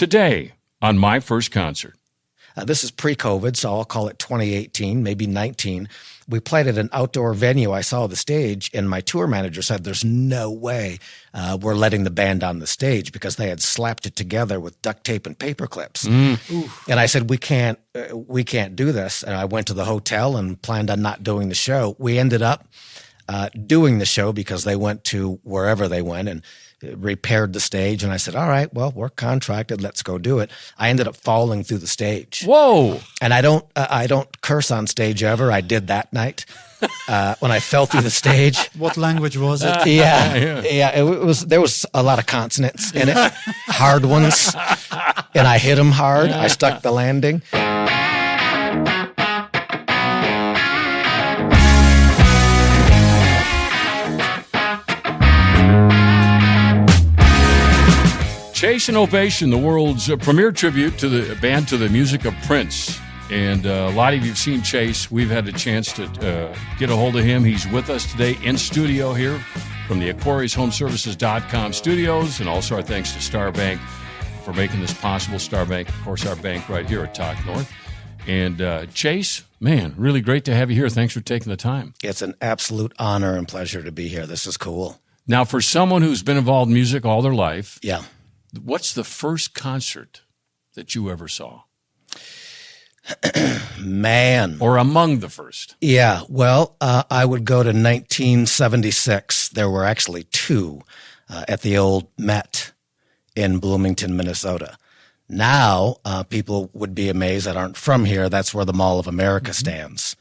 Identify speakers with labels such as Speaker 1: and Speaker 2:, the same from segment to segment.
Speaker 1: today on My First Concert.
Speaker 2: This is pre-COVID, so I'll call it 2018, maybe 19. We played at an outdoor venue. I saw the stage, and my tour manager said, there's no way we're letting the band on the stage, because they had slapped it together with duct tape and paper clips. And I said, we can't do this. And I went to the hotel and planned on not doing the show. We ended up doing the show because they went to wherever they went and repaired the stage. And I said, all right, well, we're contracted. Let's go do it. I ended up falling through the stage.
Speaker 1: Whoa.
Speaker 2: And I don't curse on stage ever. I did that night when I fell through the stage.
Speaker 3: What language was it?
Speaker 2: There was a lot of consonants in it, hard ones. And I hit them hard. I stuck the landing.
Speaker 1: Chase and Ovation, the world's premier tribute to the band to the music of Prince. And a lot of you have seen Chase. We've had a chance to get a hold of him. He's with us today in studio here from the AquariusHomeservices.com studios. And also our thanks to Star Bank for making this possible. Star Bank, of course, our bank right here at Talk North. And Chase, man, really great to have you here. Thanks for taking the time.
Speaker 2: It's an absolute honor and pleasure to be here. This is cool.
Speaker 1: Now, for someone who's been involved in music all their life,
Speaker 2: yeah.
Speaker 1: What's the first concert that you ever saw?
Speaker 2: Man.
Speaker 1: Or among the first?
Speaker 2: Yeah, well, I would go to 1976. There were actually two at the old Met in Bloomington, Minnesota. Now, people would be amazed that aren't from here. That's where the Mall of America stands.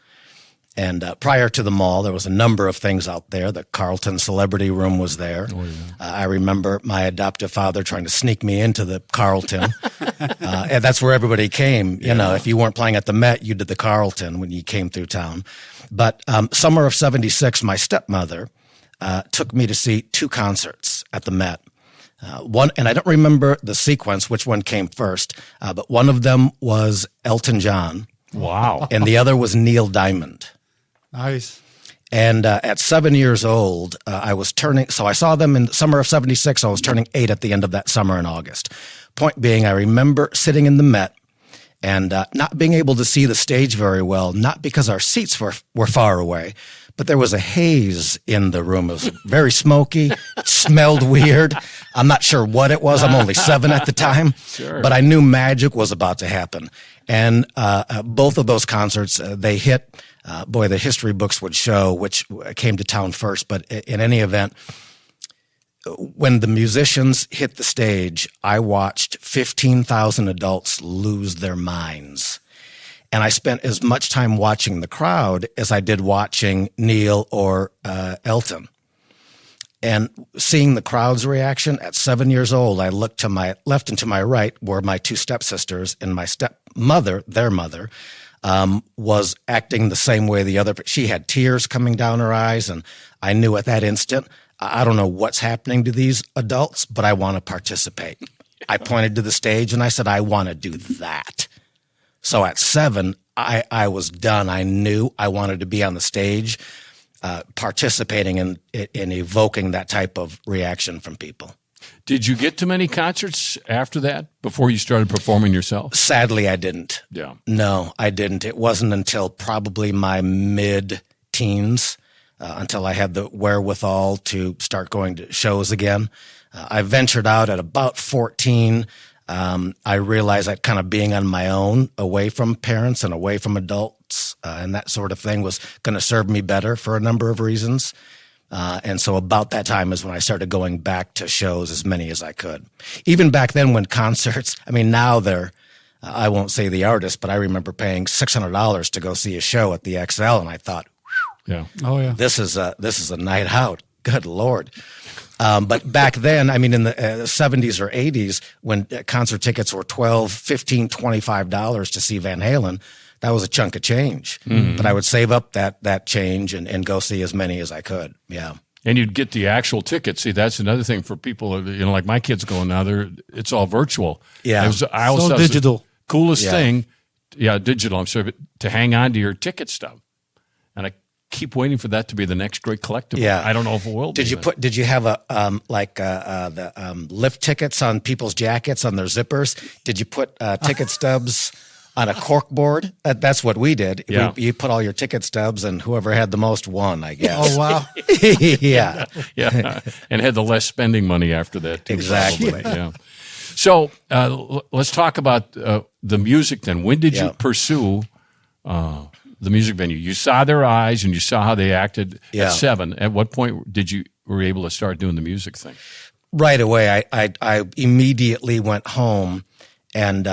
Speaker 2: And prior to the mall, there was a number of things out there. The Carlton Celebrity Room was there. Oh, yeah. I remember my adoptive father trying to sneak me into the Carlton. And that's where everybody came. You know, if you weren't playing at the Met, you did the Carlton when you came through town. But summer of 76, my stepmother took me to see two concerts at the Met. One, and I don't remember the sequence, which one came first, but one of them was Elton John.
Speaker 1: Wow.
Speaker 2: And the other was Neil Diamond.
Speaker 3: Nice.
Speaker 2: And at 7 years old, I was turning, so I saw them in the summer of 76. I was turning 8 at the end of that summer in August. Point being, I remember sitting in the Met and not being able to see the stage very well, not because our seats were far away, but there was a haze in the room. It was very smoky, it smelled weird. I'm not sure what it was. I'm only 7 at the time, but I knew magic was about to happen. And both of those concerts, they hit, the history books would show which came to town first. But in any event, when the musicians hit the stage, I watched 15,000 adults lose their minds. And I spent as much time watching the crowd as I did watching Neil or Elton. And seeing the crowd's reaction at 7 years old, I looked to my left and to my right were my two stepsisters, and my stepmother, their mother, was acting the same way the other. She had tears coming down her eyes, and I knew at that instant, I don't know what's happening to these adults, but I want to participate. I pointed to the stage and I said, I want to do that. So at 7, I was done. I knew I wanted to be on the stage, participating in evoking that type of reaction from people.
Speaker 1: Did you get to many concerts after that, before you started performing yourself?
Speaker 2: Sadly, I didn't.
Speaker 1: Yeah.
Speaker 2: No, I didn't. It wasn't until probably my mid-teens until I had the wherewithal to start going to shows again. I ventured out at about 14. I realized that kind of being on my own, away from parents and away from adults and that sort of thing, was going to serve me better for a number of reasons. And so about that time is when I started going back to shows, as many as I could. Even back then when concerts, I mean, now they're, I won't say the artist, but I remember paying $600 to go see a show at the XL, and I thought,
Speaker 1: yeah,
Speaker 3: oh yeah,
Speaker 2: this is a night out. Good Lord. But back then, I mean, in the 70s or 80s, when concert tickets were $12, $15, $25 to see Van Halen, that was a chunk of change. Mm-hmm. But I would save up that change and go see as many as I could. Yeah.
Speaker 1: And you'd get the actual tickets. See, that's another thing for people, you know, like my kids going now, it's all virtual.
Speaker 2: Yeah.
Speaker 1: I always
Speaker 3: so digital.
Speaker 1: Coolest thing, digital, I'm sorry, but to hang on to your ticket stub. And I keep waiting for that to be the next great collectible.
Speaker 2: Yeah.
Speaker 1: I don't know if it will be.
Speaker 2: Did you have the lift tickets on people's jackets on their zippers? Did you put ticket stubs on a cork board? That's what we did.
Speaker 1: Yeah.
Speaker 2: You put all your ticket stubs, and whoever had the most won, I guess.
Speaker 3: Oh, wow.
Speaker 2: Yeah.
Speaker 1: Yeah, and had the less spending money after that, too.
Speaker 2: Exactly.
Speaker 1: Probably. Yeah. So let's talk about the music then. When did you
Speaker 2: Yeah.
Speaker 1: pursue the music venue? You saw their eyes and you saw how they acted
Speaker 2: Yeah.
Speaker 1: at 7. At what point were you able to start doing the music thing?
Speaker 2: Right away, I immediately went home and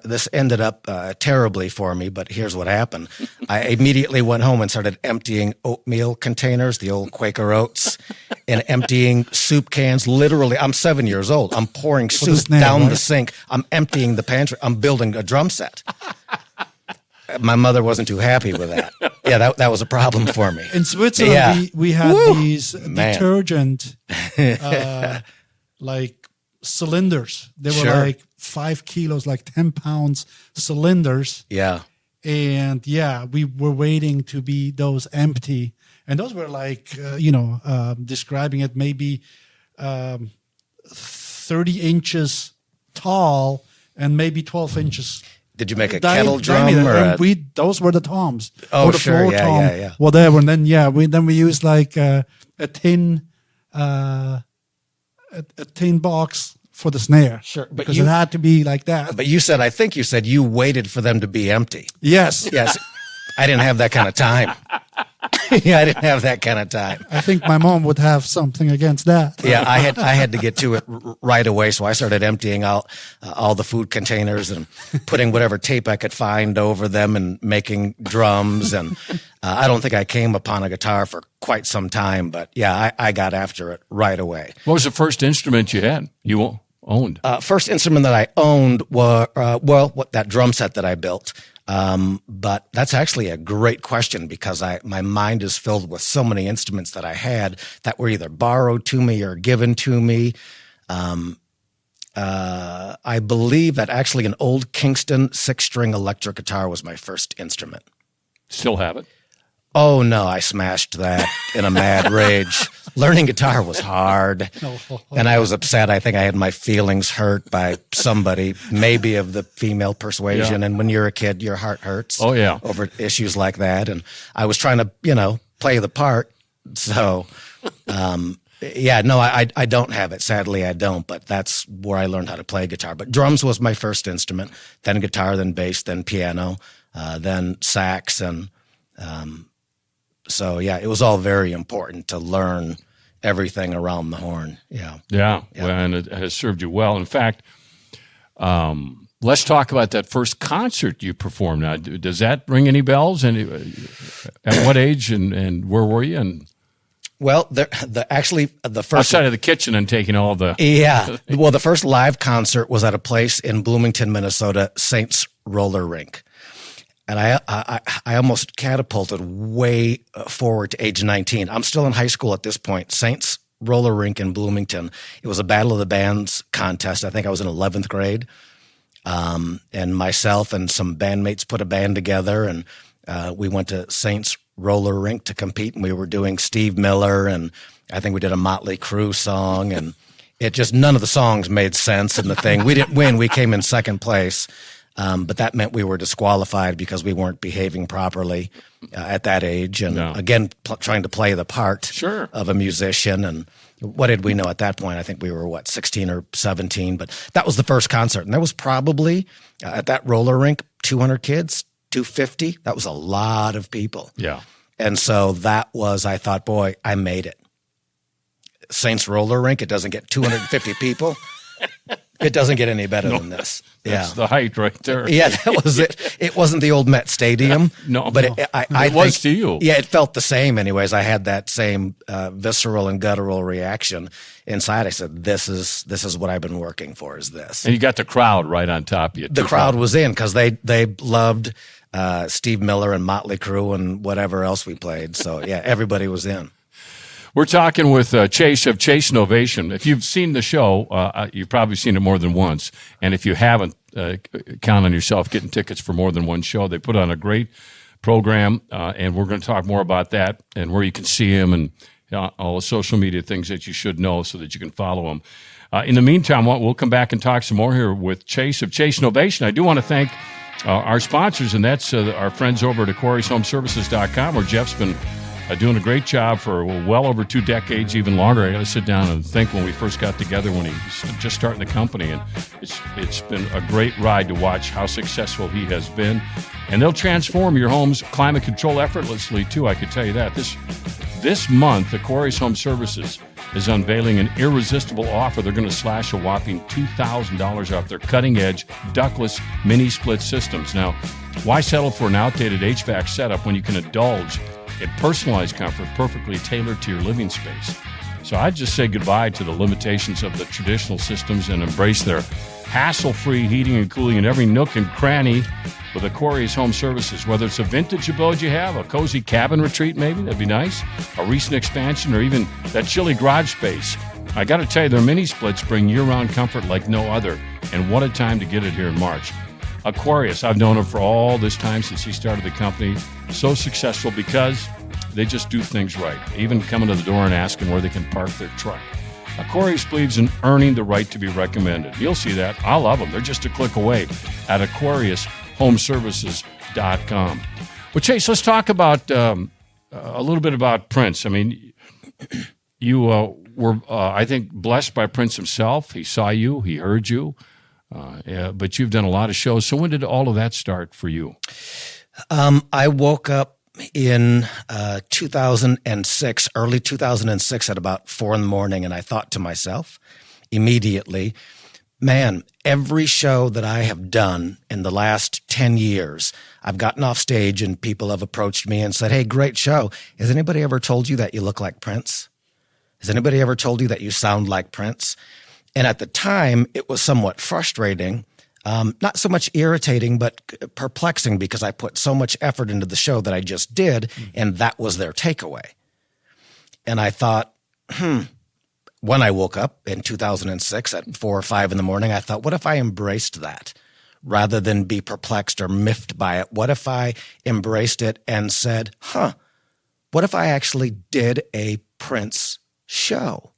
Speaker 2: this ended up terribly for me, but here's what happened. I immediately went home and started emptying oatmeal containers, the old Quaker Oats, and emptying soup cans. Literally, I'm 7 years old. I'm pouring soup down the sink. I'm emptying the pantry. I'm building a drum set. My mother wasn't too happy with that. Yeah, that was a problem for me.
Speaker 3: In Switzerland,
Speaker 2: Yeah.
Speaker 3: we had these
Speaker 2: Man.
Speaker 3: detergent like cylinders. They were
Speaker 2: Sure.
Speaker 3: like 5 kilos, like 10 pounds cylinders.
Speaker 2: Yeah.
Speaker 3: And yeah, we were waiting to be those empty. And those were like, describing it maybe 30 inches tall and maybe 12 inches.
Speaker 2: Did you make a kettle drum
Speaker 3: diameter.
Speaker 2: or
Speaker 3: And those were the toms.
Speaker 2: Oh,
Speaker 3: or the
Speaker 2: sure.
Speaker 3: floor
Speaker 2: Yeah,
Speaker 3: tom,
Speaker 2: yeah.
Speaker 3: whatever. And then we used like a tin box for the snare.
Speaker 2: Sure, but
Speaker 3: because
Speaker 2: you-
Speaker 3: it had to be like that.
Speaker 2: But I think you said you waited for them to be empty.
Speaker 3: Yes.
Speaker 2: Yes. I didn't have that kind of time. Yeah, I didn't have that kind of time.
Speaker 3: I think my mom would have something against that.
Speaker 2: Yeah, I had to get to it right away, so I started emptying out all the food containers and putting whatever tape I could find over them and making drums. And I don't think I came upon a guitar for quite some time, but yeah, I got after it right away.
Speaker 1: What was the first instrument you had? You owned?
Speaker 2: First instrument that I owned was that drum set that I built. But that's actually a great question because my mind is filled with so many instruments that I had that were either borrowed to me or given to me. I believe that actually an old Kingston 6-string electric guitar was my first instrument.
Speaker 1: Still have it?
Speaker 2: Oh no, I smashed that in a mad rage. Learning guitar was hard, and I was upset. I think I had my feelings hurt by somebody, maybe of the female persuasion.
Speaker 1: Yeah.
Speaker 2: And when you're a kid, your heart hurts.
Speaker 1: Oh, yeah.
Speaker 2: Over issues like that. And I was trying to, play the part. So, yeah, no, I don't have it. Sadly, I don't. But that's where I learned how to play guitar. But drums was my first instrument. Then guitar, then bass, then piano, then sax, and so, yeah, it was all very important to learn everything around the horn. Yeah.
Speaker 1: Yeah. Well, and it has served you well. In fact, let's talk about that first concert you performed. Now, does that ring any bells? And at what age and where were you? And
Speaker 2: Well, the first
Speaker 1: outside of the kitchen and taking all the
Speaker 2: yeah. Well, the first live concert was at a place in Bloomington, Minnesota, Saints Roller Rink. And I almost catapulted way forward to age 19. I'm still in high school at this point. Saints Roller Rink in Bloomington. It was a Battle of the Bands contest. I think I was in 11th grade. And myself and some bandmates put a band together, and we went to Saints Roller Rink to compete. And we were doing Steve Miller, and I think we did a Motley Crue song. And it just, none of the songs made sense in the thing. We didn't win. We came in second place. But that meant we were disqualified because we weren't behaving properly at that age. And again, trying to play the part
Speaker 1: Sure.
Speaker 2: of a musician. And what did we know at that point? I think we were, 16 or 17. But that was the first concert. And there was probably, at that roller rink, 200 kids, 250. That was a lot of people.
Speaker 1: Yeah.
Speaker 2: And so that was, I thought, boy, I made it. Saints Roller Rink, it doesn't get 250 people. It doesn't get any better than this.
Speaker 1: That's the height right there.
Speaker 2: Yeah, that was it. It wasn't the old Met Stadium.
Speaker 1: No.
Speaker 2: But
Speaker 1: No.
Speaker 2: I
Speaker 1: It was
Speaker 2: think,
Speaker 1: to you.
Speaker 2: Yeah, it felt the same anyways. I had that same visceral and guttural reaction inside. I said, this is what I've been working for, is this.
Speaker 1: And you got the crowd right on top of you.
Speaker 2: The crowd was in because they loved Steve Miller and Motley Crue and whatever else we played. So, yeah, everybody was in.
Speaker 1: We're talking with Chase of Chase and Ovation. If you've seen the show, you've probably seen it more than once. And if you haven't, count on yourself getting tickets for more than one show. They put on a great program, and we're going to talk more about that and where you can see him and all the social media things that you should know so that you can follow him. In the meantime, we'll come back and talk some more here with Chase of Chase Ovation. I do want to thank our sponsors, and that's our friends over at AquariusHomeservices.com, where Jeff's been doing a great job for well over 2 decades, even longer. I got to sit down and think when we first got together when he was just starting the company, and it's been a great ride to watch how successful he has been. And they'll transform your home's climate control effortlessly, too, I could tell you that. This month, Aquarius Home Services is unveiling an irresistible offer. They're going to slash a whopping $2,000 off their cutting-edge ductless mini-split systems. Now, why settle for an outdated HVAC setup when you can indulge in personalized comfort perfectly tailored to your living space? So I'd just say goodbye to the limitations of the traditional systems and embrace their hassle-free heating and cooling in every nook and cranny with Aquarius Home Services. Whether it's a vintage abode you have, a cozy cabin retreat maybe, that'd be nice, a recent expansion, or even that chilly garage space, I got to tell you, their mini-splits bring year-round comfort like no other, and what a time to get it here in March. Aquarius, I've known him for all this time since he started the company. So successful because they just do things right, even coming to the door and asking where they can park their truck. Aquarius believes in earning the right to be recommended. You'll see that. I love them. They're just a click away at AquariusHomeservices.com. Well, Chase, let's talk about a little bit about Prince. I mean, you were, I think, blessed by Prince himself. He saw you. He heard you. But you've done a lot of shows. So when did all of that start for you?
Speaker 2: I woke up in 2006, early 2006 at about 4 a.m, and I thought to myself immediately, man, every show that I have done in the last 10 years, I've gotten off stage and people have approached me and said, hey, great show. Has anybody ever told you that you look like Prince? Has anybody ever told you that you sound like Prince? And at the time, it was somewhat frustrating. Not so much irritating, but perplexing because I put so much effort into the show that I just did, and that was their takeaway. And I thought, when I woke up in 2006 at 4 or 5 a.m, I thought, what if I embraced that rather than be perplexed or miffed by it? What if I embraced it and said, what if I actually did a Prince show?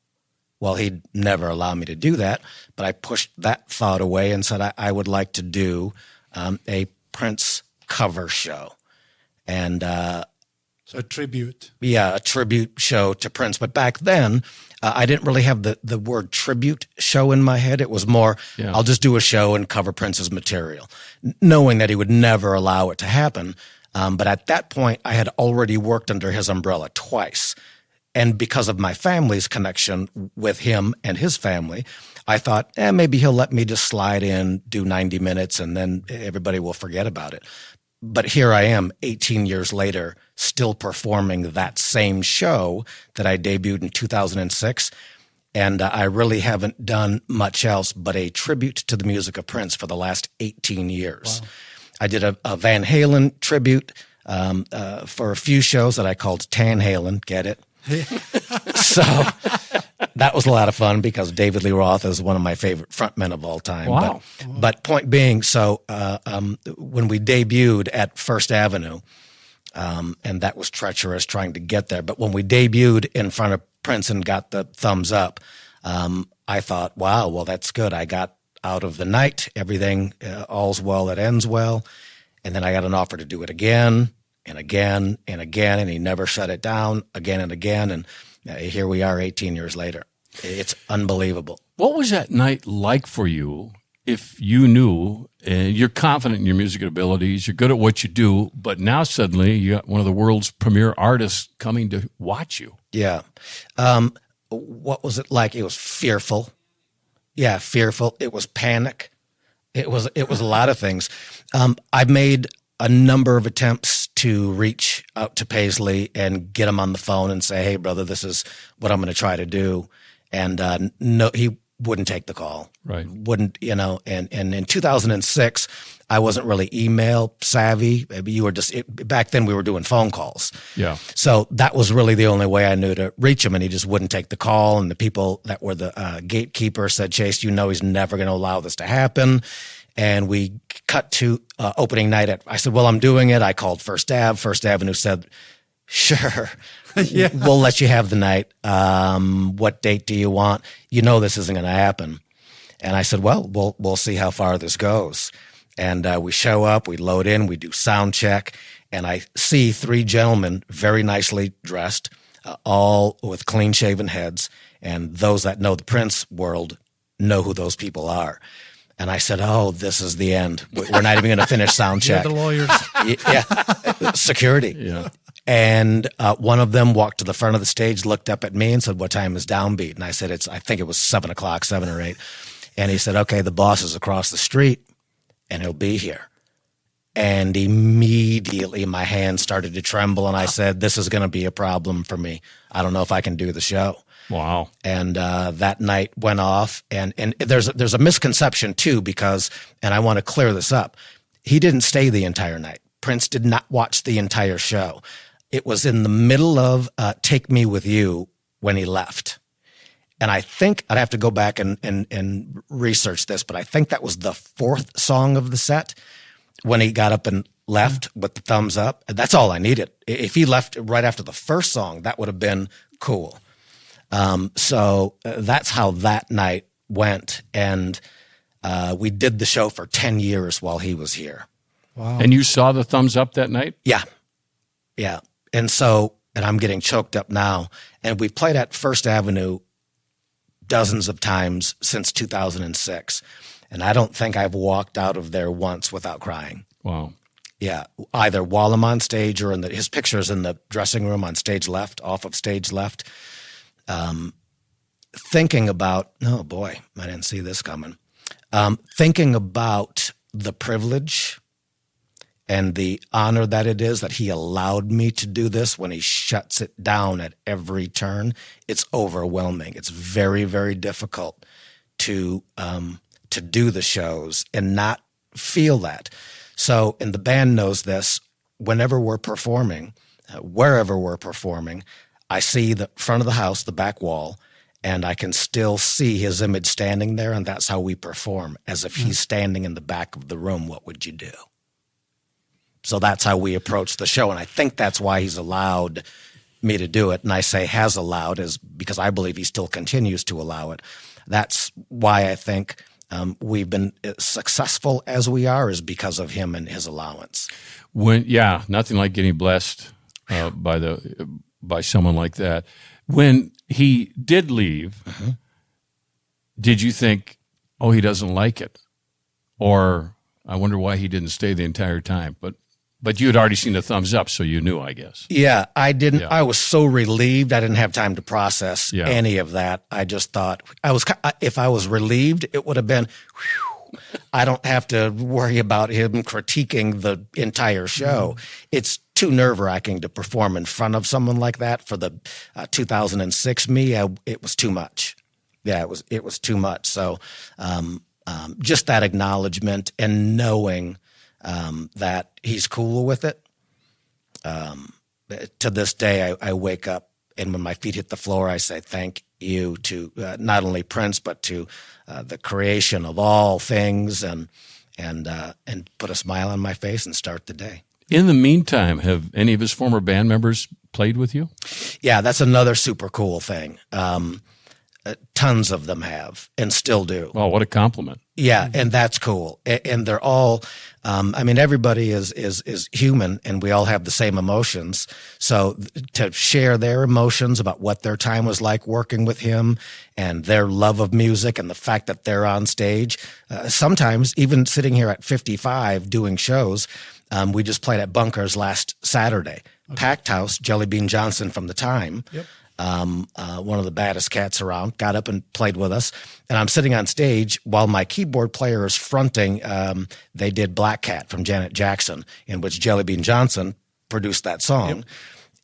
Speaker 2: Well, he'd never allow me to do that, but I pushed that thought away and said I would like to do a Prince cover show. And
Speaker 3: so a tribute.
Speaker 2: Yeah, a tribute show to Prince. But back then, I didn't really have the word tribute show in my head. It was more, I'll just do a show and cover Prince's material, knowing that he would never allow it to happen. But at that point, I had already worked under his umbrella twice. And because of my family's connection with him and his family, I thought, maybe he'll let me just slide in, do 90 minutes, and then everybody will forget about it. But here I am, 18 years later, still performing that same show that I debuted in 2006. And I really haven't done much else but a tribute to the music of Prince for the last 18 years. Wow. I did a Van Halen tribute for a few shows that I called Tan Halen, get it? So that was a lot of fun because David Lee Roth is one of my favorite frontmen of all time.
Speaker 1: Wow.
Speaker 2: But point being, so when we debuted at First Avenue, and that was treacherous trying to get there, but when we debuted in front of Prince and got the thumbs up, I thought, wow, well, that's good. I got out of the night, everything, all's well that ends well. And then I got an offer to do it again. And again and again, and he never shut it down again and again. And here we are 18 years later. It's unbelievable.
Speaker 1: What was that night like for you if you knew you're confident in your musical abilities, you're good at what you do, but now suddenly you got one of the world's premier artists coming to watch you?
Speaker 2: Yeah. What was it like? It was fearful. Yeah, fearful. It was panic. It was a lot of things. I've made a number of attempts to reach out to Paisley and get him on the phone and say, hey, brother, this is what I'm going to try to do. And no, he wouldn't take the call.
Speaker 1: Right.
Speaker 2: Wouldn't, and in 2006, I wasn't really email savvy. You were back then we were doing phone calls.
Speaker 1: Yeah.
Speaker 2: So that was really the only way I knew to reach him, and he just wouldn't take the call. And the people that were the gatekeeper said, Chase, he's never going to allow this to happen. And we cut to opening night I said, well, I'm doing it. I called First Ave. First Avenue said, sure, we'll let you have the night. What date do you want? You know this isn't going to happen. And I said, well, we'll see how far this goes. And we show up, we load in, we do sound check, and I see 3 gentlemen very nicely dressed, all with clean-shaven heads, and those that know the Prince world know who those people are. And I said, oh, this is the end. We're not even going to finish sound check.
Speaker 3: You're the lawyers.
Speaker 2: Yeah, security.
Speaker 1: Yeah.
Speaker 2: And one of them walked to the front of the stage, looked up at me and said, what time is downbeat? And I said, I think it was 7 o'clock, 7 or 8. And he said, okay, the boss is across the street and he'll be here. And immediately my hands started to tremble. And I said, this is going to be a problem for me. I don't know if I can do the show.
Speaker 1: Wow.
Speaker 2: And that night went off. And there's a misconception too, because, and I want to clear this up, he didn't stay the entire night. Prince did not watch the entire show. It was in the middle of Take Me With You when he left. And I think I'd have to go back and research this, but I think that was the 4th song of the set when he got up and left with the thumbs up. And that's all I needed. If he left right after the first song, that would have been cool. So that's how that night went. And we did the show for 10 years while he was here.
Speaker 3: Wow.
Speaker 1: And you saw the thumbs up that night?
Speaker 2: Yeah. Yeah. And I'm getting choked up now. And we've played at First Avenue dozens of times since 2006. And I don't think I've walked out of there once without crying.
Speaker 1: Wow.
Speaker 2: Yeah. Either while I'm on stage or his pictures in the dressing room on stage left, off of stage left. Thinking about, oh boy, I didn't see this coming. Thinking about the privilege and the honor that it is that he allowed me to do this when he shuts it down at every turn, it's overwhelming. It's very, very difficult to do the shows and not feel that. So, and the band knows this, whenever we're performing, wherever we're performing, I see the front of the house, the back wall, and I can still see his image standing there, and that's how we perform, as if he's standing in the back of the room. What would you do? So that's how we approach the show, and I think that's why he's allowed me to do it. And I say has allowed is because I believe he still continues to allow it. That's why I think we've been as successful as we are is because of him and his allowance.
Speaker 1: Nothing like getting blessed by someone like that. When he did leave, did you think, oh, he doesn't like it? Or I wonder why he didn't stay the entire time. But you had already seen the thumbs up, so you knew, I guess.
Speaker 2: Yeah, I didn't.
Speaker 1: Yeah.
Speaker 2: I was so relieved. I didn't have time to process any of that. I just thought if I was relieved, it would have been, whew, I don't have to worry about him critiquing the entire show. It's too nerve-wracking to perform in front of someone like that. For the 2006 me, it was too much. Yeah, it was too much. So just that acknowledgement and knowing that he's cool with it. To this day, I wake up and when my feet hit the floor, I say thank you to not only Prince but to the creation of all things, and put a smile on my face and start the day.
Speaker 1: In the meantime, have any of his former band members played with you?
Speaker 2: Yeah, that's another super cool thing. Tons of them have and still do.
Speaker 1: Oh, what a compliment.
Speaker 2: Yeah, and that's cool. And they're all, everybody is human and we all have the same emotions. So to share their emotions about what their time was like working with him and their love of music and the fact that they're on stage, sometimes even sitting here at 55 doing shows, we just played at Bunkers last Saturday. Okay. Packed house, Jelly Bean Johnson from The Time. Yep. One of the baddest cats around, got up and played with us. And I'm sitting on stage while my keyboard player is fronting. They did Black Cat from Janet Jackson, in which Jelly Bean Johnson produced that song. Yep.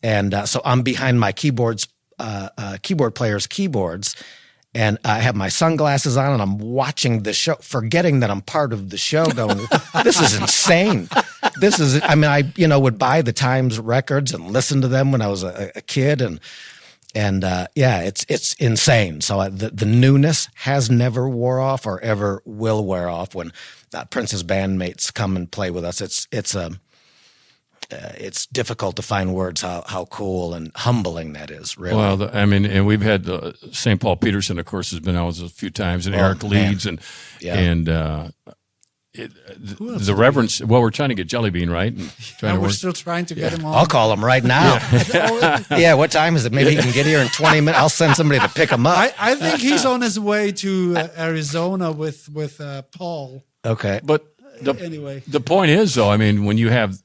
Speaker 2: And so I'm behind my keyboard player's keyboards, and I have my sunglasses on, and I'm watching the show, forgetting that I'm part of the show, going, this is insane. This is, I would buy the Times records and listen to them when I was a kid, and And it's insane. So the newness has never wore off or ever will wear off when Prince's bandmates come and play with us. It's difficult to find words how cool and humbling that is, really.
Speaker 1: Well, and we've had St. Paul Peterson, of course, has been on with us a few times, and Eric Leeds, and the reverence. Well, we're trying to get Jelly Bean, right?
Speaker 3: We're still trying to get him on.
Speaker 2: I'll call him right now. Yeah, what time is it? Maybe he can get here in 20 minutes. I'll send somebody to pick him up.
Speaker 3: I think he's on his way to Arizona with Paul.
Speaker 2: Okay.
Speaker 1: But
Speaker 3: anyway,
Speaker 1: the point is, though, I mean, when you have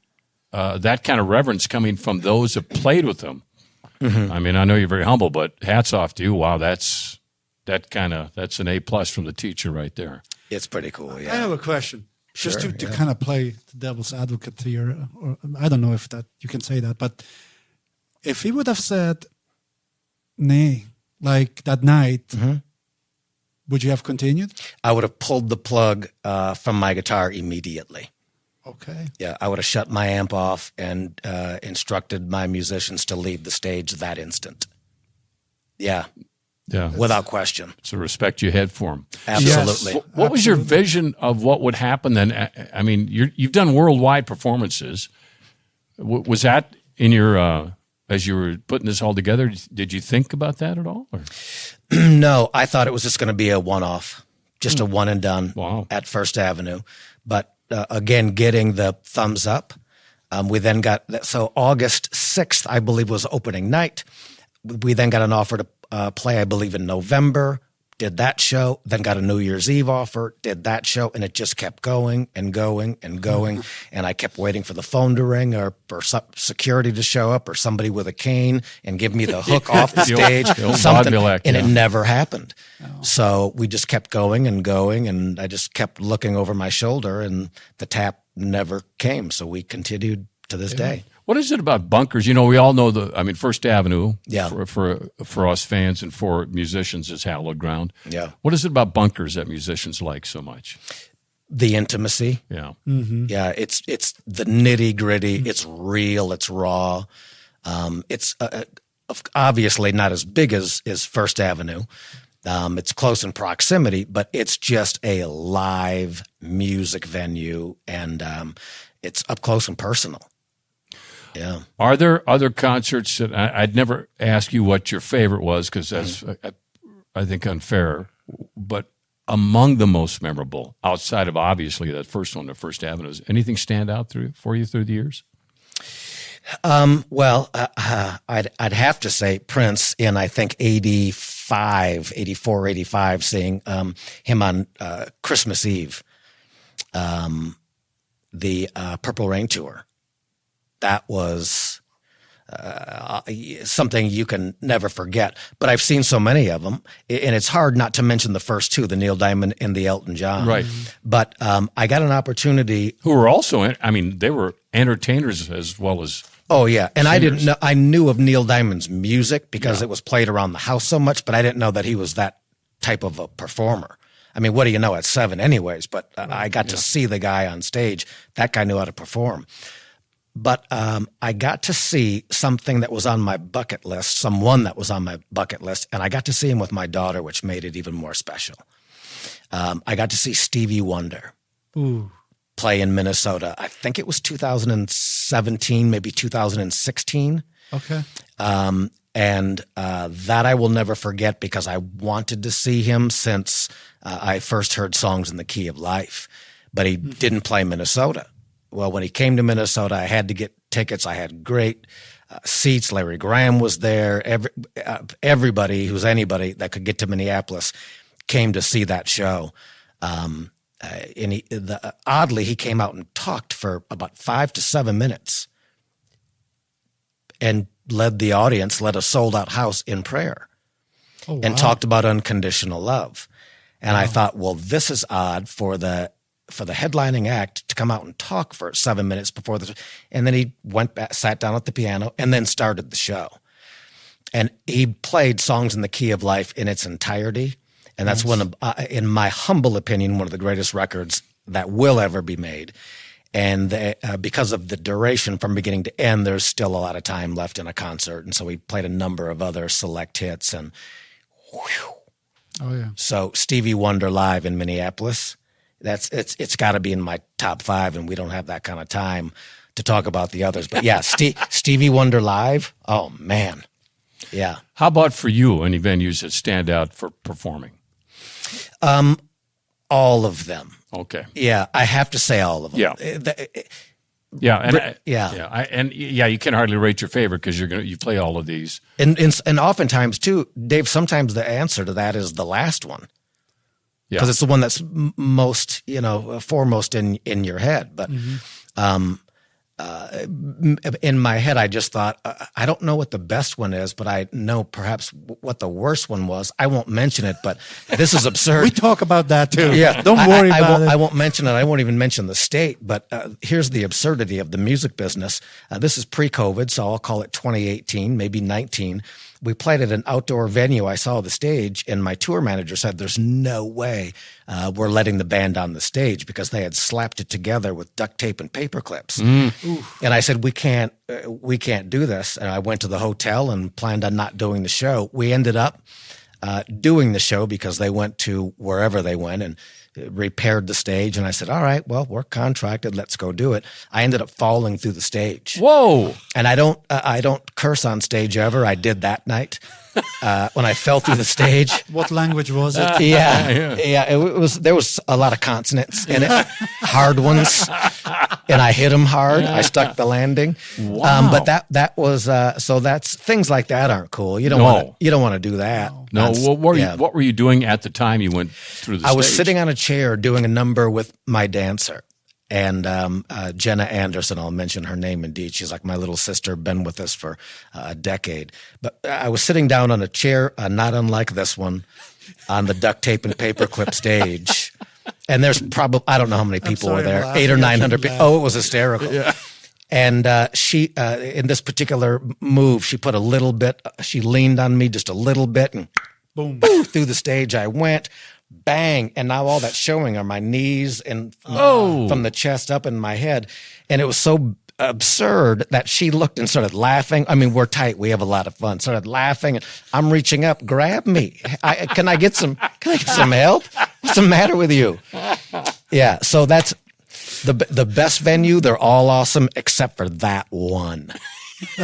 Speaker 1: that kind of reverence coming from those that played with him, I mean, I know you're very humble, but hats off to you. Wow, that's an A+ from the teacher right there.
Speaker 2: It's pretty cool, yeah.
Speaker 3: I have a question.
Speaker 2: Sure,
Speaker 3: Just to kind of play the devil's advocate here, or I don't know if that you can say that, but if he would have said nay, like that night, would you have continued?
Speaker 2: I would have pulled the plug from my guitar immediately.
Speaker 3: Okay.
Speaker 2: Yeah, I would have shut my amp off and instructed my musicians to leave the stage that instant. Yeah.
Speaker 1: Yeah,
Speaker 2: without question.
Speaker 1: It's the respect you had for him.
Speaker 2: Absolutely.
Speaker 3: Yes.
Speaker 1: What was your vision of what would happen then? I mean, you've done worldwide performances. Was that in your as you were putting this all together? Did you think about that at all? Or?
Speaker 2: No, I thought it was just going to be a one-off, just a one and done at First Avenue. But again, getting the thumbs up, we then got so August 6th, I believe, was opening night. We then got an offer to play, I believe, in November, did that show, then got a New Year's Eve offer, did that show, and it just kept going and going and going. And I kept waiting for the phone to ring or security to show up or somebody with a cane and give me the hook off the stage, something, and it never happened. Oh. So we just kept going and going, and I just kept looking over my shoulder, and the tap never came. So we continued to this day.
Speaker 1: What is it about bunkers? You know, we all know First Avenue for us fans and for musicians is hallowed ground.
Speaker 2: Yeah.
Speaker 1: What is it about bunkers that musicians like so much?
Speaker 2: The intimacy.
Speaker 1: Yeah.
Speaker 3: Mm-hmm.
Speaker 2: Yeah, it's the nitty gritty. Mm-hmm. It's real. It's raw. It's obviously not as big as First Avenue. It's close in proximity, but it's just a live music venue, and it's up close and personal. Yeah.
Speaker 1: Are there other concerts that I'd never ask you what your favorite was because that's, I think, unfair, but among the most memorable, outside of obviously that first one, the First Avenue, does anything stand out for you through the years?
Speaker 2: Well, I'd have to say Prince in, I think, 84, 85, seeing him on Christmas Eve, the Purple Rain tour. That was something you can never forget. But I've seen so many of them, and it's hard not to mention the first two, the Neil Diamond and the Elton John.
Speaker 1: Right.
Speaker 2: But I got an opportunity.
Speaker 1: Who were also, they were entertainers as well as
Speaker 2: Oh, yeah. And
Speaker 1: singers.
Speaker 2: I didn't know, I knew of Neil Diamond's music because it was played around the house so much, but I didn't know that he was that type of a performer. I mean, what do you know at 7 anyways? But I got to see the guy on stage. That guy knew how to perform. But I got to see something that was on my bucket list, someone that was on my bucket list, and I got to see him with my daughter, which made it even more special. I got to see Stevie Wonder play in Minnesota. I think it was 2017, maybe 2016.
Speaker 3: Okay.
Speaker 2: And that I will never forget because I wanted to see him since I first heard Songs in the Key of Life, but he didn't play Minnesota. Well, when he came to Minnesota, I had to get tickets. I had great seats. Larry Graham was there. Everybody who's anybody that could get to Minneapolis came to see that show. And oddly, he came out and talked for about 5 to 7 minutes and led the audience, led a sold-out house in prayer, and talked about unconditional love. And I thought, well, this is odd for the headlining act to come out and talk for 7 minutes before the, and then he went back, sat down at the piano, and then started the show. And he played Songs in the Key of Life in its entirety, and that's one of, in my humble opinion, one of the greatest records that will ever be made. And because of the duration from beginning to end, there's still a lot of time left in a concert. And so we played a number of other select hits. And whew.
Speaker 3: Oh yeah.
Speaker 2: So Stevie Wonder live in Minneapolis, it's got to be in my top 5, and we don't have that kind of time to talk about the others. But yeah, Stevie Wonder live, oh man, yeah.
Speaker 1: How about for you, any venues that stand out for performing?
Speaker 2: All of them.
Speaker 1: Okay.
Speaker 2: Yeah, I have to say all of them.
Speaker 1: Yeah.
Speaker 2: Yeah.
Speaker 1: You can hardly rate your favorite because you play all of these.
Speaker 2: And oftentimes too, Dave, sometimes the answer to that is the last one. Because it's the one that's most, foremost in your head. But in my head, I just thought, I don't know what the best one is, but I know perhaps what the worst one was. I won't mention it, but this is absurd.
Speaker 3: We talk about that too.
Speaker 2: Yeah,
Speaker 3: Don't worry about it.
Speaker 2: I won't mention it. I won't even mention the state. But here's the absurdity of the music business. This is pre-COVID, so I'll call it 2018, maybe 19. We played at an outdoor venue. I saw the stage, and my tour manager said, "There's no way we're letting the band on the stage," because they had slapped it together with duct tape and paper clips. And I said, "We can't do this." And I went to the hotel and planned on not doing the show. We ended up doing the show because they went to wherever they went and repaired the stage. And I said, "All right, well, we're contracted. Let's go do it." I ended up falling through the stage.
Speaker 1: Whoa!
Speaker 2: And I don't curse on stage ever. I did that night when I fell through the stage.
Speaker 3: What language was it?
Speaker 2: Yeah. It was, there was a lot of consonants in it, hard ones, and I hit them hard. I stuck the landing.
Speaker 1: Wow.
Speaker 2: But that was so that's things like that aren't cool. You don't want to do that.
Speaker 1: No. What were you doing at the time you went through the stage?
Speaker 2: I was sitting on a chair doing a number with my dancer. And Jenna Anderson, I'll mention her name indeed. She's like my little sister, been with us for a decade. But I was sitting down on a chair, not unlike this one, on the duct tape and paperclip stage. And there's probably, I don't know how many people were there, 800 or 900 people. Oh, it was hysterical. Yeah. And she, in this particular move, she put a little bit, she leaned on me just a little bit, and boom, through the stage I went. Bang, and now all that's showing are my knees and from the chest up in my head. And it was so absurd that she looked and started laughing. I mean, we're tight. We have a lot of fun. Started laughing. And I'm reaching up, grab me. Can I get some help? What's the matter with you? Yeah, so that's the best venue. They're all awesome except for that one.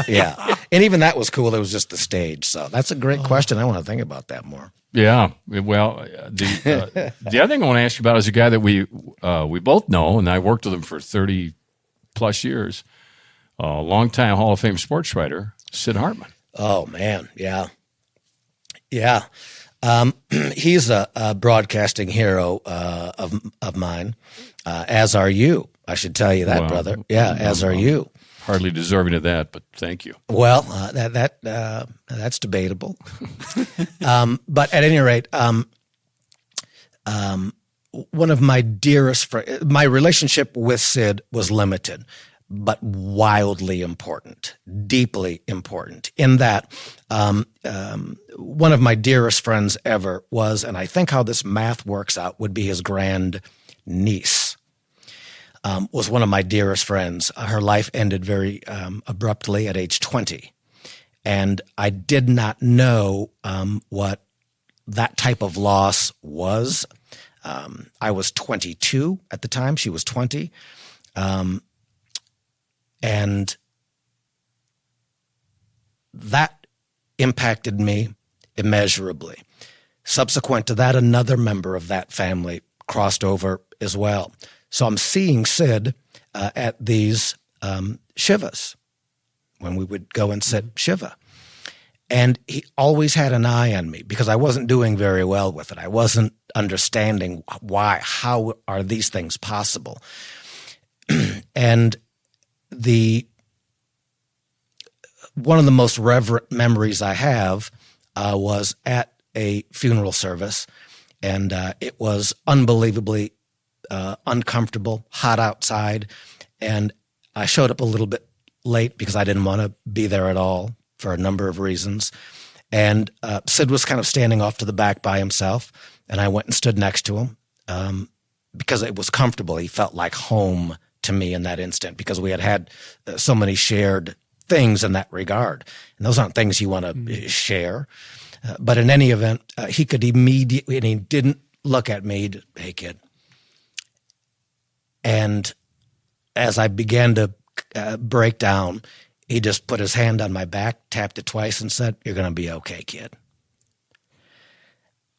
Speaker 2: Yeah. And even that was cool. It was just the stage. So that's a great question. I want to think about that more.
Speaker 1: Yeah. Well, the other thing I want to ask you about is a guy that we both know, and I worked with him for 30 plus years, a longtime Hall of Fame sports writer, Sid Hartman.
Speaker 2: Oh, man. Yeah. Yeah. He's a broadcasting hero of mine, as are you. I should tell you that, brother. Yeah, as are you.
Speaker 1: Hardly deserving of that, but thank you.
Speaker 2: Well, that's debatable. But at any rate, one of my dearest friends, my relationship with Sid was limited, but wildly important, deeply important. In that, one of my dearest friends ever was, and I think how this math works out, would be his grand niece. Was one of my dearest friends. Her life ended very abruptly at age 20. And I did not know what that type of loss was. I was 22 at the time. She was 20. And that impacted me immeasurably. Subsequent to that, another member of that family crossed over as well. So I'm seeing Sid at these shivas when we would go and sit shiva. And he always had an eye on me because I wasn't doing very well with it. I wasn't understanding why, how are these things possible? And one of the most reverent memories I have was at a funeral service, and it was unbelievably uncomfortable, hot outside, and I showed up a little bit late because I didn't want to be there at all for a number of reasons. And Sid was kind of standing off to the back by himself, and I went and stood next to him because it was comfortable. He felt like home to me in that instant because we had so many shared things in that regard. And those aren't things you want to share. But in any event, he could immediately, and he didn't look at me, hey, kid. And as I began to break down, he just put his hand on my back, tapped it twice, and said, "You're going to be okay, kid."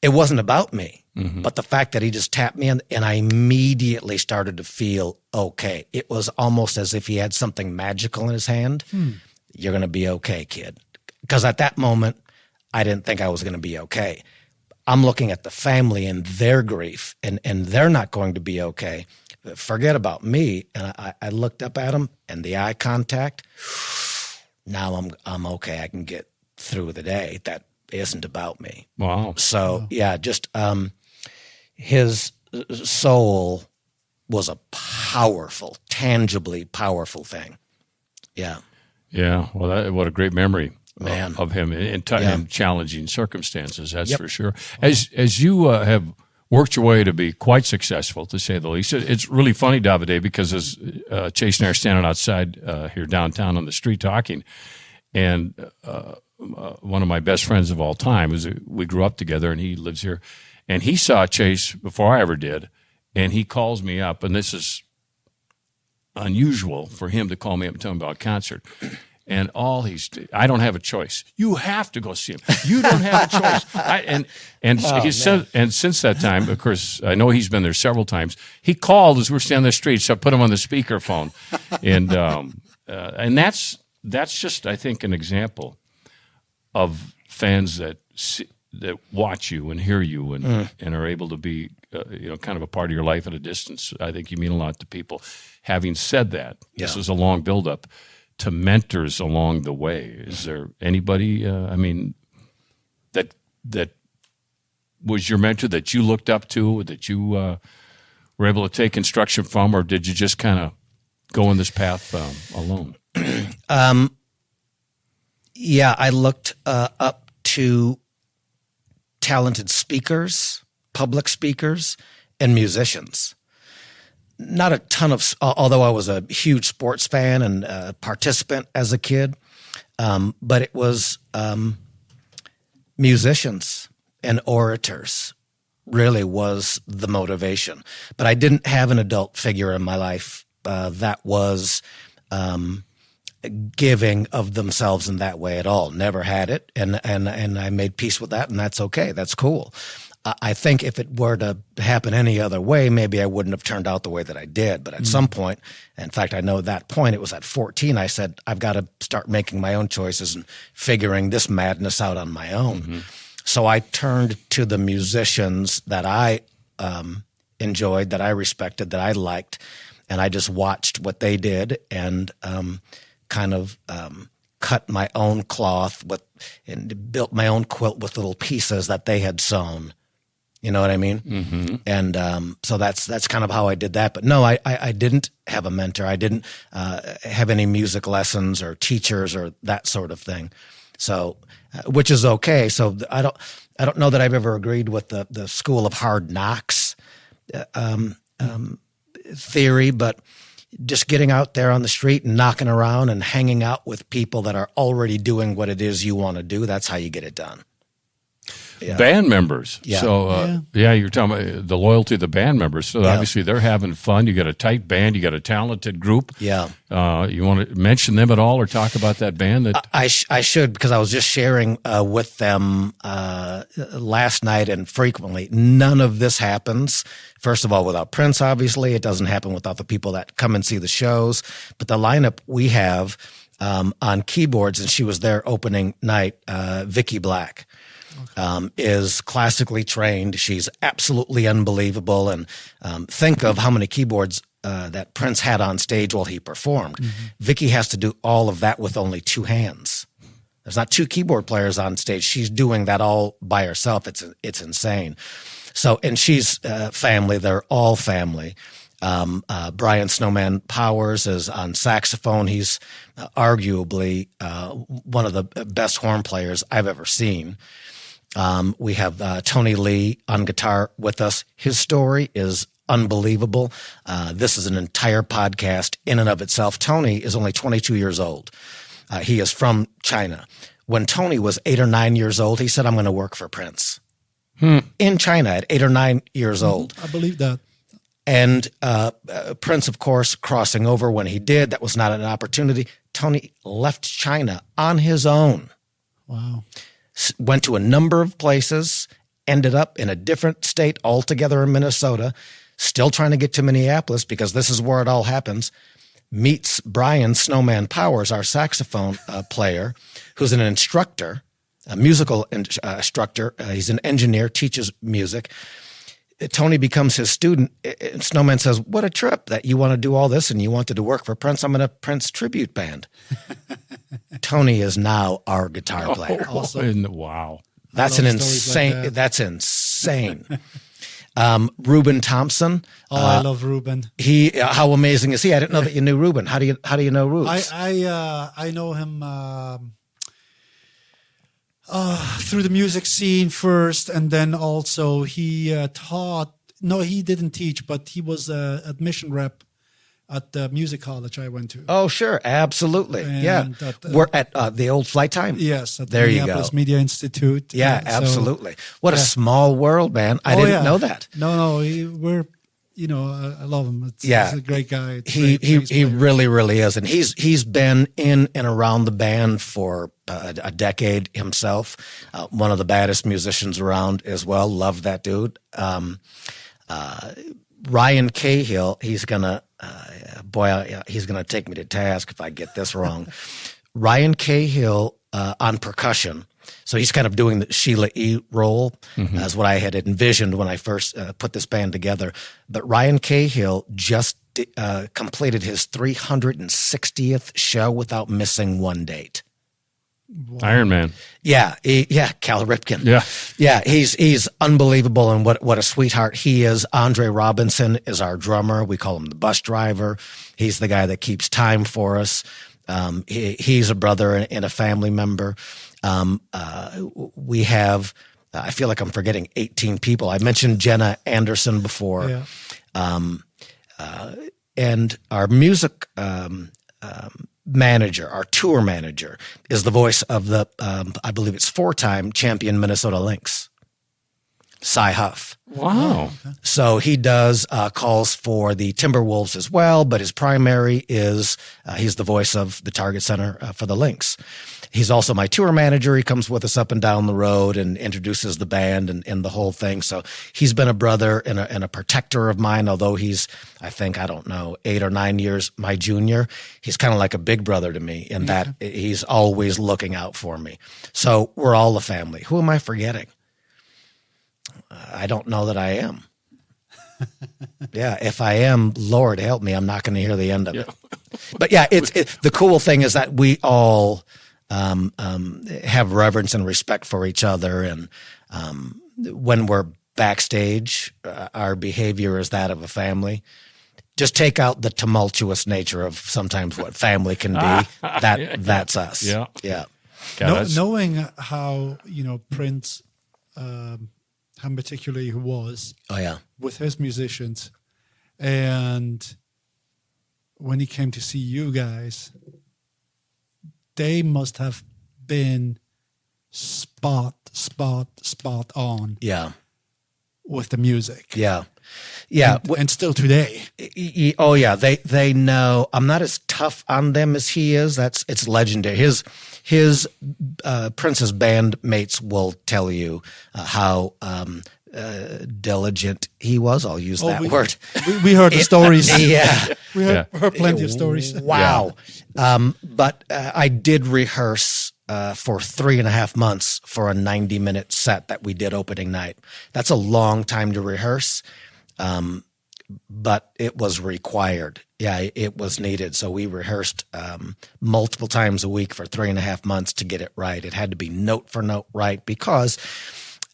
Speaker 2: It wasn't about me, but the fact that he just tapped me and I immediately started to feel okay. It was almost as if he had something magical in his hand. You're going to be okay, kid. Because at that moment, I didn't think I was going to be okay. I'm looking at the family and their grief, and they're not going to be okay. Forget about me. And I looked up at him, and the eye contact. Now I'm okay. I can get through the day. That isn't about me.
Speaker 1: Wow.
Speaker 2: So yeah, just his soul was a powerful, tangibly powerful thing. Yeah.
Speaker 1: Yeah. Well, what a great memory.
Speaker 2: Man.
Speaker 1: Of him in challenging circumstances, that's for sure. As you have worked your way to be quite successful, to say the least, it's really funny, Davide, because as Chase and I are standing outside here downtown on the street talking, and one of my best friends of all time, we grew up together, and he lives here, and he saw Chase before I ever did, and he calls me up, and this is unusual for him to call me up and tell me about a concert. And I don't have a choice. You have to go see him. You don't have a choice. He said, and since that time, of course, I know he's been there several times. He called as we're standing on the street, so I put him on the speakerphone, and that's just, I think, an example of fans that watch you and hear you and are able to be kind of a part of your life at a distance. I think you mean a lot to people. Having said that, this is a long buildup to mentors along the way. Is there anybody, that was your mentor that you looked up to, that you were able to take instruction from, or did you just kind of go in this path alone?
Speaker 2: Yeah, I looked up to talented speakers, public speakers, and musicians. Not a ton of, although I was a huge sports fan and a participant as a kid, but it was musicians and orators really was the motivation. But I didn't have an adult figure in my life that was giving of themselves in that way at all. Never had it, and I made peace with that, and that's okay. That's cool. I think if it were to happen any other way, maybe I wouldn't have turned out the way that I did. But at some point, in fact, I know that point, it was at 14, I said, I've got to start making my own choices and figuring this madness out on my own. So I turned to the musicians that I enjoyed, that I respected, that I liked, and I just watched what they did and kind of cut my own cloth and built my own quilt with little pieces that they had sewn. You know what I mean? And so that's kind of how I did that. But no, I didn't have a mentor. I didn't have any music lessons or teachers or that sort of thing. So, which is okay. So I don't know that I've ever agreed with the school of hard knocks theory, but just getting out there on the street and knocking around and hanging out with people that are already doing what it is you want to do, that's how you get it done. Yeah.
Speaker 1: Band members.
Speaker 2: Yeah.
Speaker 1: So, you're talking about the loyalty of the band members. So, obviously, they're having fun. You got a tight band. You got a talented group.
Speaker 2: Yeah.
Speaker 1: You want to mention them at all or talk about that band?
Speaker 2: I should, because I was just sharing with them last night and frequently. None of this happens, first of all, without Prince, obviously. It doesn't happen without the people that come and see the shows. But the lineup we have on keyboards, and she was there opening night, Vicki Black. Is classically trained. She's absolutely unbelievable. And think of how many keyboards that Prince had on stage while he performed. Vicki has to do all of that with only two hands. There's not two keyboard players on stage. She's doing that all by herself. It's insane. So, and she's family. They're all family. Brian Snowman Powers is on saxophone. He's arguably one of the best horn players I've ever seen. We have Tony Lee on guitar with us. His story is unbelievable. This is an entire podcast in and of itself. Tony is only 22 years old. He is from China. When Tony was 8 or 9 years old, he said, I'm going to work for Prince. In China at 8 or 9 years old.
Speaker 3: I believe that.
Speaker 2: And Prince, of course, crossing over when he did. That was not an opportunity. Tony left China on his own.
Speaker 3: Wow.
Speaker 2: Went to a number of places, ended up in a different state altogether in Minnesota, still trying to get to Minneapolis because this is where it all happens. Meets Brian Snowman Powers, our saxophone player, who's an instructor, a musical instructor. He's an engineer, teaches music. Tony becomes his student. Snowman says, what a trip that you want to do all this and you wanted to work for Prince. I'm in a Prince tribute band. Tony is now our guitar player.
Speaker 1: Wow.
Speaker 2: That's insane. That's insane. Ruben Thompson.
Speaker 3: I love Ruben.
Speaker 2: How amazing is he? I didn't know that you knew Ruben. How do you know Rubes?
Speaker 3: I know him through the music scene first, and then also he taught. No, he didn't teach, but he was an admission rep at the music college I went to.
Speaker 2: Oh, sure, absolutely,
Speaker 3: and
Speaker 2: We're at the old Flight Time.
Speaker 3: Yes, at the
Speaker 2: there
Speaker 3: Minneapolis
Speaker 2: you go.
Speaker 3: Media Institute.
Speaker 2: Yeah, absolutely. What a small world, man! I didn't know that.
Speaker 3: No, we're. I love him. He's a great guy.
Speaker 2: He really is, and he's been in and around the band for a decade himself. One of the baddest musicians around as well. Love that dude. Ryan Cahill. He's gonna take me to task if I get this wrong. Ryan Cahill on percussion. So he's kind of doing the Sheila E. role, as what I had envisioned when I first put this band together. But Ryan Cahill just completed his 360th show without missing one date.
Speaker 1: Wow. Iron Man.
Speaker 2: Yeah, Cal Ripken.
Speaker 1: Yeah,
Speaker 2: he's unbelievable, and what a sweetheart he is. Andre Robinson is our drummer. We call him the bus driver. He's the guy that keeps time for us. He's a brother and a family member. We have, I feel like I'm forgetting 18 people. I mentioned Jenna Anderson before. Yeah. And our music manager, our tour manager, is the voice of the, I believe it's 4-time champion Minnesota Lynx, Cy Huff.
Speaker 1: Wow.
Speaker 2: So he does calls for the Timberwolves as well, but his primary is he's the voice of the Target Center for the Lynx. He's also my tour manager. He comes with us up and down the road and introduces the band and the whole thing. So he's been a brother and a protector of mine, although he's, I think, 8 or 9 years my junior. He's kind of like a big brother to me in that he's always looking out for me. So we're all a family. Who am I forgetting? I don't know that I am. Yeah, if I am, Lord help me, I'm not going to hear the end of it. But yeah, the cool thing is that we all have reverence and respect for each other, and when we're backstage, our behavior is that of a family. Just take out the tumultuous nature of sometimes what family can be. That's us. Yeah.
Speaker 3: Knowing how Prince. How particularly he was with his musicians. And when he came to see you guys, they must have been spot on with the music.
Speaker 2: Yeah.
Speaker 3: And still today.
Speaker 2: Oh, yeah. They know I'm not as tough on them as he is. It's legendary. His Prince's bandmates will tell you how diligent he was. I'll use that word.
Speaker 3: We heard the stories.
Speaker 2: Yeah.
Speaker 3: We heard plenty of stories.
Speaker 2: Wow. Yeah. But I did rehearse for 3.5 months for a 90-minute set that we did opening night. That's a long time to rehearse. But it was required. Yeah, it was needed. So we rehearsed multiple times a week for 3.5 months to get it right. It had to be note for note right because,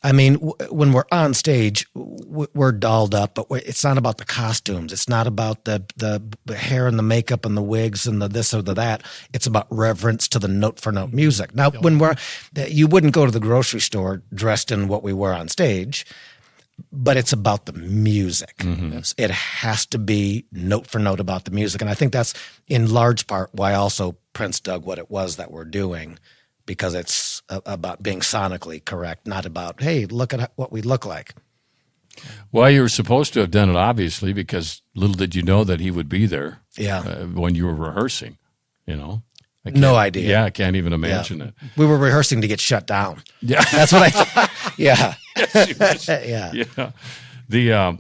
Speaker 2: when we're on stage, we're dolled up, but it's not about the costumes. It's not about the hair and the makeup and the wigs and the this or the that. It's about reverence to the note for note music. Now, you wouldn't go to the grocery store dressed in what we were on stage. but it's about the music. It has to be note for note about the music. And I think that's in large part why also Prince dug what it was that we're doing, because it's about being sonically correct, not about, hey, look at what we look like.
Speaker 1: Well, you were supposed to have done it, obviously, because little did you know that he would be there when you were rehearsing, you know?
Speaker 2: No idea.
Speaker 1: Yeah, I can't even imagine it.
Speaker 2: We were rehearsing to get shut down.
Speaker 1: Yeah.
Speaker 2: That's what I thought. Yeah.
Speaker 1: Yeah. Yeah. The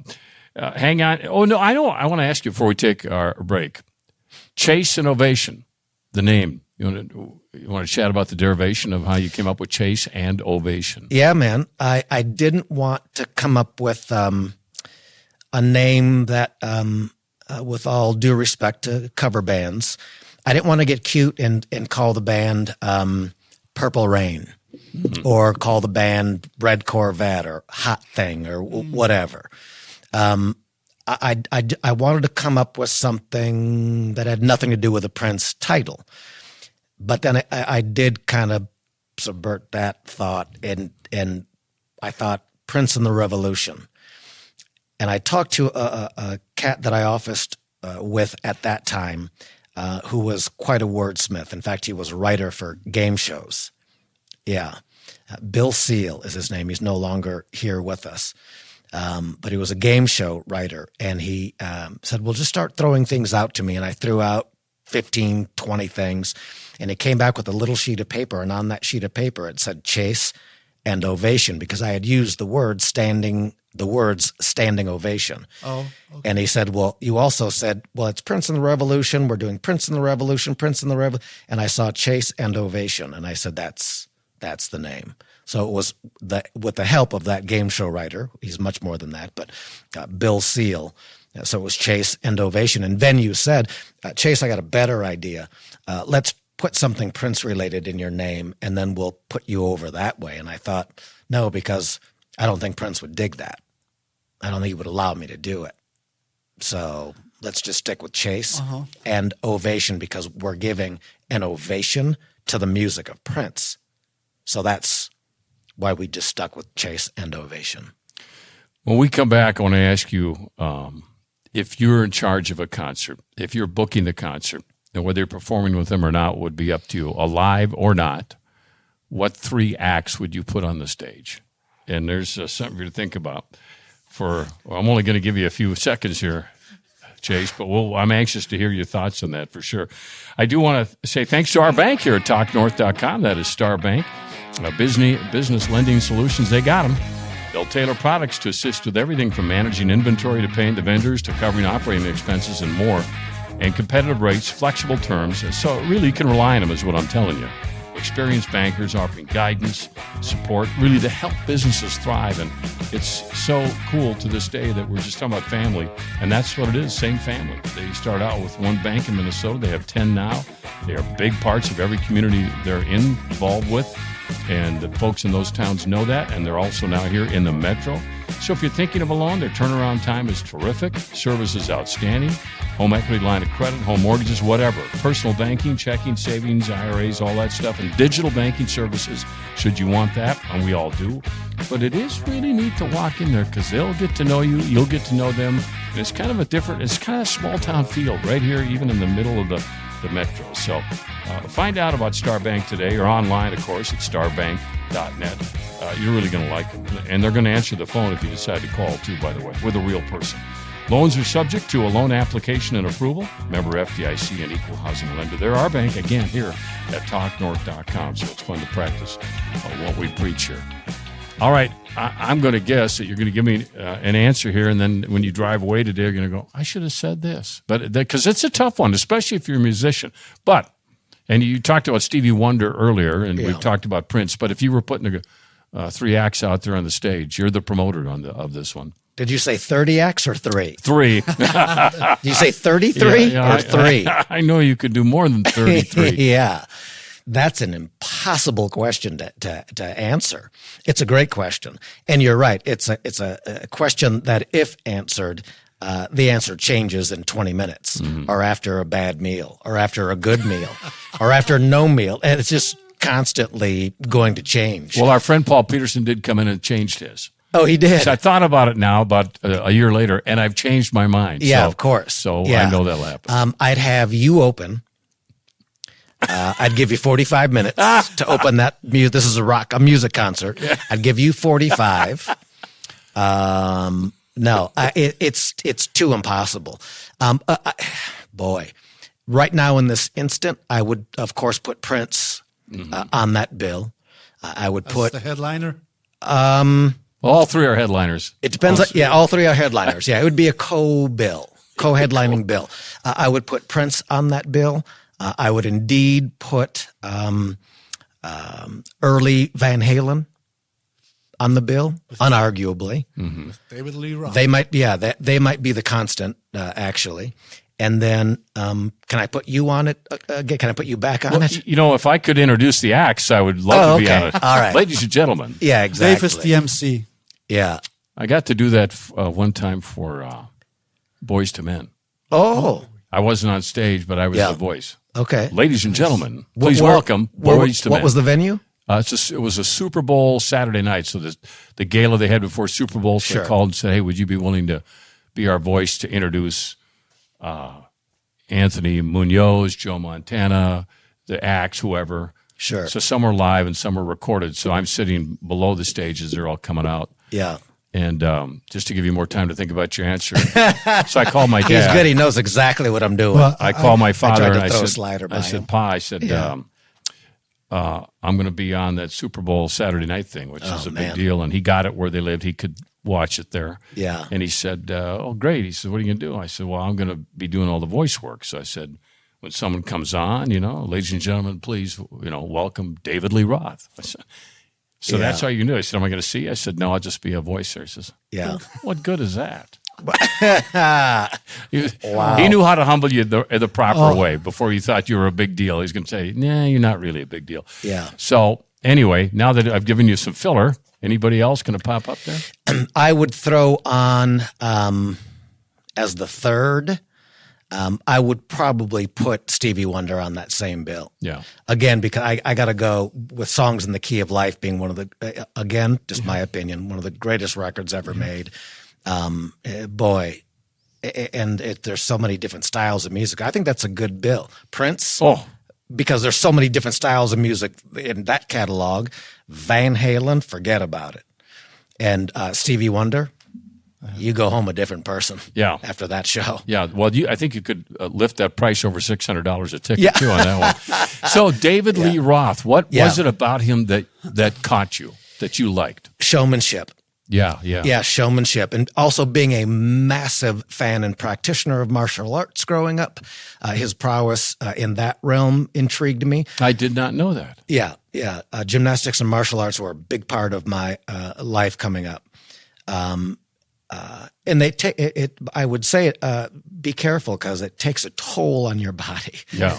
Speaker 1: hang on. Oh, no, I know. I want to ask you before we take our break. Chase and Ovation, the name. You want to chat about the derivation of how you came up with Chase and Ovation?
Speaker 2: Yeah, man. I didn't want to come up with a name that, with all due respect to cover bands, I didn't want to get cute and call the band Purple Rain or call the band Red Corvette or Hot Thing or whatever. I wanted to come up with something that had nothing to do with the Prince title. But then I did kind of subvert that thought, and I thought Prince and the Revolution. And I talked to a cat that I officed with at that time, who was quite a wordsmith. In fact, he was a writer for game shows. Yeah. Bill Seal is his name. He's no longer here with us. But he was a game show writer. And he said, well, just start throwing things out to me. And I threw out 15, 20 things. And it came back with a little sheet of paper. And on that sheet of paper, it said Chase and Ovation, because I had used the words standing ovation.
Speaker 3: Oh, okay.
Speaker 2: And he said, well, you also said, well, it's Prince and the Revolution. We're doing Prince and the Revolution, Prince and the Revolution. And I saw Chase and Ovation. And I said, that's the name. So it was with the help of that game show writer. He's much more than that, but Bill Seal. So it was Chase and Ovation. And then you said, Chase, I got a better idea. Let's put something Prince related in your name, and then we'll put you over that way. And I thought, no, because I don't think Prince would dig that. I don't think he would allow me to do it. So let's just stick with Chase and Ovation, because we're giving an ovation to the music of Prince. So that's why we just stuck with Chase and Ovation.
Speaker 1: When we come back, I want to ask you, if you're in charge of a concert, if you're booking the concert, and whether you're performing with them or not would be up to you, alive or not, what 3 acts would you put on the stage? And there's something for you to think about. I'm only going to give you a few seconds here, Chase, but I'm anxious to hear your thoughts on that for sure. I do want to say thanks to our bank here at TalkNorth.com. That is Star Bank. Business lending solutions, they got them. They'll tailor products to assist with everything from managing inventory to paying the vendors to covering operating expenses and more. And competitive rates, flexible terms. So really you can rely on them is what I'm telling you. Experienced bankers offering guidance, support, really to help businesses thrive. And it's so cool to this day that we're just talking about family. And that's what it is, same family. They start out with one bank in Minnesota. They have 10 now. They are big parts of every community they're involved with. And the folks in those towns know that. And they're also now here in the metro. So if you're thinking of a loan, their turnaround time is terrific. Service is outstanding. Home equity line of credit, home mortgages, whatever. Personal banking, checking, savings, IRAs, all that stuff. And digital banking services, should you want that. And we all do. But it is really neat to walk in there because they'll get to know you. You'll get to know them. And it's kind of it's kind of small town feel right here, even in the middle of the metro. So find out about Star Bank today or online, of course, at starbank.net. You're really going to like them. And they're going to answer the phone if you decide to call, too, by the way, with a real person. Loans are subject to a loan application and approval. Member FDIC and equal housing lender. They're our bank, again, here at TalkNorth.com. So it's fun to practice what we preach here. All right, I'm going to guess that you're going to give me an answer here, and then when you drive away today, you're going to go, I should have said this. But because it's a tough one, especially if you're a musician. And you talked about Stevie Wonder earlier, and we've talked about Prince, but if you were putting 3 acts out there on the stage, you're the promoter of this one.
Speaker 2: Did you say 30 acts or 3?
Speaker 1: 3.
Speaker 2: Did you say 33 or 3?
Speaker 1: I know you could do more than 33.
Speaker 2: Yeah. That's an impossible question to answer. It's a great question. And you're right. It's a question that if answered, the answer changes in 20 minutes or after a bad meal or after a good meal or after no meal. And it's just constantly going to change.
Speaker 1: Well, our friend Paul Peterson did come in and changed his.
Speaker 2: Oh, he did.
Speaker 1: So I thought about it now, about a year later, and I've changed my mind.
Speaker 2: Yeah,
Speaker 1: So,
Speaker 2: of course.
Speaker 1: So
Speaker 2: Yeah.
Speaker 1: I know that'll happen.
Speaker 2: I'd have you open. I'd give you 45 minutes to open that music. This is a music concert. Yeah. I'd give you 45. No, it's too impossible. Boy, right now in this instant, I would of course put Prince on that bill. I would put
Speaker 3: the headliner.
Speaker 1: All three are headliners.
Speaker 2: It depends. All three are headliners. Yeah, it would be a co-headlining bill. I would put Prince on that bill. I would indeed put early Van Halen on the bill, unarguably.
Speaker 1: Mm-hmm.
Speaker 3: David Lee Roth.
Speaker 2: They might be the constant, actually. And then, can I put you on it again? Can I put you back on it?
Speaker 1: You know, if I could introduce the acts, I would love to be on it.
Speaker 2: All right.
Speaker 1: Ladies and gentlemen.
Speaker 2: Yeah, exactly.
Speaker 3: Dave is the MC.
Speaker 2: Yeah.
Speaker 1: I got to do that one time for Boys to Men.
Speaker 2: Oh.
Speaker 1: I wasn't on stage, but I was
Speaker 2: Yeah.
Speaker 1: the voice.
Speaker 2: Okay.
Speaker 1: Ladies and gentlemen, please welcome Boys to Men.
Speaker 2: What was the venue?
Speaker 1: It was a Super Bowl Saturday night, so the gala they had before Super Bowl, so
Speaker 2: Sure.
Speaker 1: they called and said, hey, would you be willing to be our voice to introduce Anthony Munoz, Joe Montana, the acts, whoever.
Speaker 2: Sure.
Speaker 1: So some were live and some were recorded. So I'm sitting below the stage as they're all coming out.
Speaker 2: Yeah.
Speaker 1: And just to give you more time to think about your answer. So I called my dad.
Speaker 2: He's good. He knows exactly what I'm doing.
Speaker 3: Well,
Speaker 1: I called my father
Speaker 2: tried to
Speaker 1: and
Speaker 2: throw
Speaker 1: I
Speaker 2: a
Speaker 1: said,
Speaker 2: slider by
Speaker 1: I said,
Speaker 2: him.
Speaker 1: Pa, I said,
Speaker 2: Yeah.
Speaker 1: I'm going to be on that Super Bowl Saturday night thing, which is a big
Speaker 2: man.
Speaker 1: deal. And he got it where they lived. He could watch it there.
Speaker 2: Yeah.
Speaker 1: And he said, oh, great. He said, what are you going to do? I said, well, I'm going to be doing all the voice work. So I said, when someone comes on, ladies and gentlemen, please, welcome David Lee Roth. I said, so that's all you can do. I said, am I going to see you? I said, no, I'll just be a voicer. He says,
Speaker 2: Yeah.
Speaker 1: well, what good is that?
Speaker 2: Wow.
Speaker 1: He knew how to humble you the proper way before you thought you were a big deal. He's going to say, nah, you're not really a big deal.
Speaker 2: Yeah.
Speaker 1: So anyway, now that I've given you some filler, anybody else going to pop up there?
Speaker 2: I would throw on as the third. I would probably put Stevie Wonder on that same bill.
Speaker 1: Yeah.
Speaker 2: Again, because I got to go with Songs in the Key of Life being one of the, again, just my opinion, one of the greatest records ever made. Boy, and there's so many different styles of music. I think that's a good bill. Prince, because there's so many different styles of music in that catalog. Van Halen, forget about it. And Stevie Wonder, you go home a different person.
Speaker 1: Yeah.
Speaker 2: After that show.
Speaker 1: Yeah. Well, I think you could lift that price over $600 a ticket too on that one. So David Lee Roth, what was it about him that caught you, that you liked?
Speaker 2: Showmanship.
Speaker 1: Yeah.
Speaker 2: Yeah, showmanship. And also being a massive fan and practitioner of martial arts growing up. His prowess in that realm intrigued me.
Speaker 1: I did not know that.
Speaker 2: Yeah. Gymnastics and martial arts were a big part of my life coming up. And they take it. I would say be careful because it takes a toll on your body.
Speaker 1: Yeah.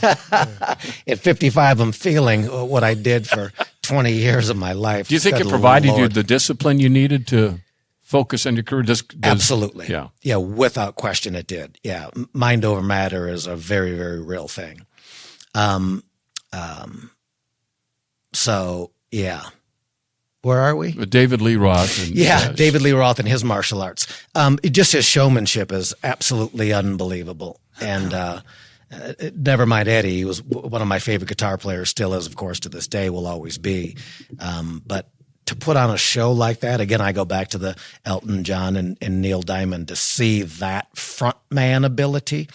Speaker 2: At 55, I'm feeling what I did for 20 years of my life.
Speaker 1: Do you think
Speaker 2: Good
Speaker 1: it provided you
Speaker 2: Lord.
Speaker 1: the discipline you needed to focus on your career?
Speaker 2: Absolutely.
Speaker 1: Yeah.
Speaker 2: Without question, it did. Yeah, mind over matter is a very, very real thing. So yeah. Where are we?
Speaker 1: David Lee Roth. And,
Speaker 2: David Lee Roth and his martial arts. Just his showmanship is absolutely unbelievable. And never mind Eddie, he was one of my favorite guitar players, still is, of course, to this day, will always be. But to put on a show like that, again, I go back to the Elton John and Neil Diamond to see that frontman ability.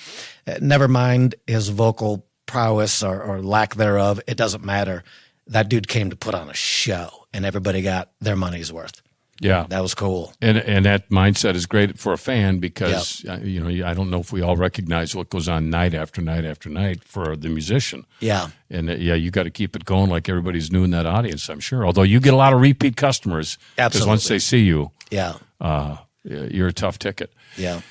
Speaker 2: Never mind his vocal prowess or lack thereof, it doesn't matter. That dude came to put on a show, and everybody got their money's worth.
Speaker 1: Yeah.
Speaker 2: That was cool.
Speaker 1: And that mindset is great for a fan because, I don't know if we all recognize what goes on night after night after night for the musician.
Speaker 2: Yeah.
Speaker 1: And, you got to keep it going like everybody's new in that audience, I'm sure. Although you get a lot of repeat customers.
Speaker 2: Absolutely.
Speaker 1: Because once they see you,
Speaker 2: Yeah.
Speaker 1: You're a tough ticket.
Speaker 2: Yeah.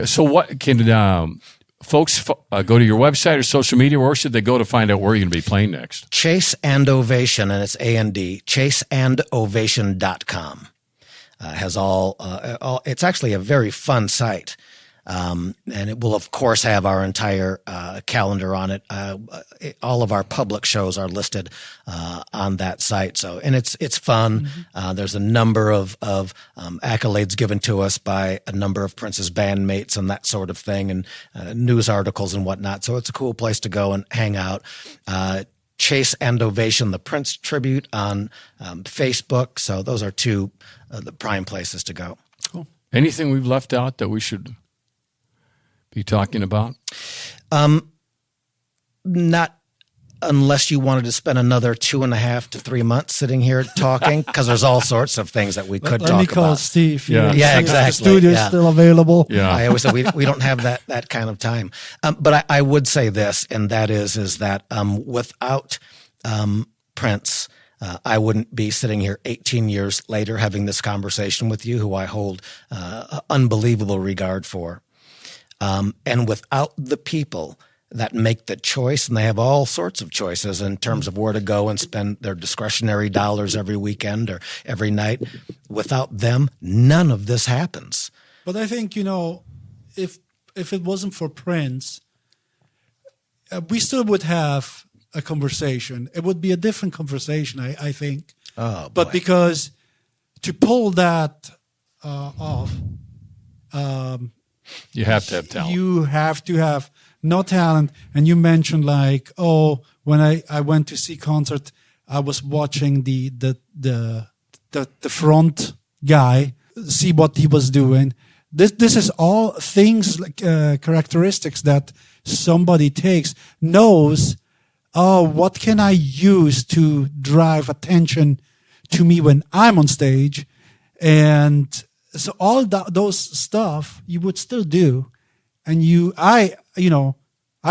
Speaker 1: So what can folks go to your website or social media? Where should they go to find out where you're going to be playing next?
Speaker 2: Chase and Ovation, and it's A&D, chaseandovation.com. Has all, it's actually a very fun site. And it will, of course, have our entire calendar on it. All of our public shows are listed on that site. So, and it's fun. There's a number of accolades given to us by a number of Prince's bandmates and that sort of thing, and news articles and whatnot. So it's a cool place to go and hang out. Chase and Ovation, the Prince tribute on Facebook. So those are two the prime places to go.
Speaker 3: Cool.
Speaker 1: Anything we've left out that we should be talking about?
Speaker 2: Not unless you wanted to spend another 2.5 to 3 months sitting here talking, because there's all sorts of things that we could talk about.
Speaker 3: Let me call Steve.
Speaker 1: Yeah.
Speaker 2: Yeah, exactly.
Speaker 3: The studio's
Speaker 2: Yeah.
Speaker 3: still available.
Speaker 1: Yeah.
Speaker 2: I always say we don't have that kind of time. But I would say this, and that is that without Prince, I wouldn't be sitting here 18 years later having this conversation with you, who I hold unbelievable regard for. And without the people that make the choice, and they have all sorts of choices in terms of where to go and spend their discretionary dollars every weekend or every night. Without them, none of this happens.
Speaker 3: But I think, if it wasn't for Prince, we still would have a conversation. It would be a different conversation, I think.
Speaker 2: Oh,
Speaker 3: but
Speaker 2: boy.
Speaker 3: because to pull that off,
Speaker 1: You have to have talent.
Speaker 3: you have to have no talent. And you mentioned when I went to see concert, I was watching the front guy, see what he was doing. This is all things characteristics that somebody knows. Oh, what can I use to drive attention to me when I'm on stage? And so all those stuff you would still do, and I